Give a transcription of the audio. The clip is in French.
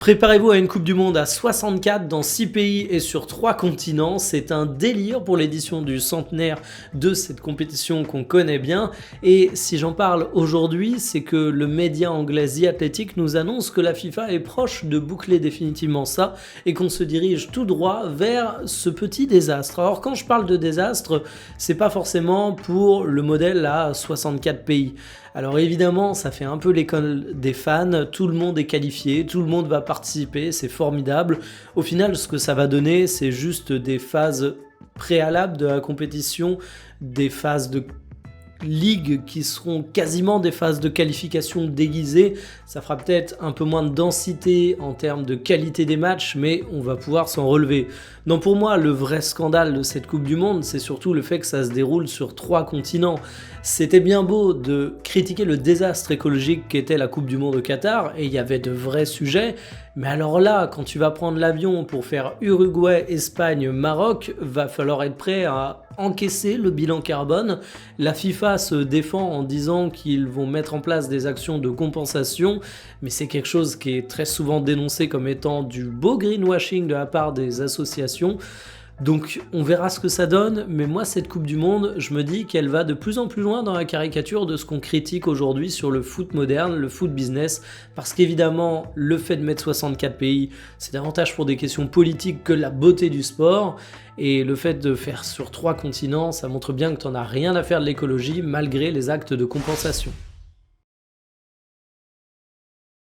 Préparez-vous à une Coupe du Monde à 64 dans 6 pays et sur 3 continents. C'est un délire pour l'édition du centenaire de cette compétition qu'on connaît bien. Et si j'en parle aujourd'hui, c'est que le média anglais The Athletic nous annonce que la FIFA est proche de boucler définitivement ça et qu'on se dirige tout droit vers ce petit désastre. Alors quand je parle de désastre, c'est pas forcément pour le modèle à 64 pays. Alors évidemment, ça fait un peu l'école des fans, tout le monde est qualifié, tout le monde va participer, c'est formidable. Au final, ce que ça va donner, c'est juste des phases préalables de la compétition, des phases de ligue qui seront quasiment des phases de qualification déguisées. Ça fera peut-être un peu moins de densité en termes de qualité des matchs, mais on va pouvoir s'en relever. Donc pour moi, le vrai scandale de cette Coupe du Monde, c'est surtout le fait que ça se déroule sur 3 continents. C'était bien beau de critiquer le désastre écologique qu'était la Coupe du Monde au Qatar, et il y avait de vrais sujets, mais alors là, quand tu vas prendre l'avion pour faire Uruguay, Espagne, Maroc, va falloir être prêt à encaisser le bilan carbone. La FIFA se défend en disant qu'ils vont mettre en place des actions de compensation, mais c'est quelque chose qui est très souvent dénoncé comme étant du beau greenwashing de la part des associations. Donc on verra ce que ça donne, mais moi cette Coupe du Monde, je me dis qu'elle va de plus en plus loin dans la caricature de ce qu'on critique aujourd'hui sur le foot moderne, le foot business, parce qu'évidemment le fait de mettre 64 pays, c'est davantage pour des questions politiques que la beauté du sport, et le fait de faire sur 3 continents, ça montre bien que t'en as rien à faire de l'écologie malgré les actes de compensation.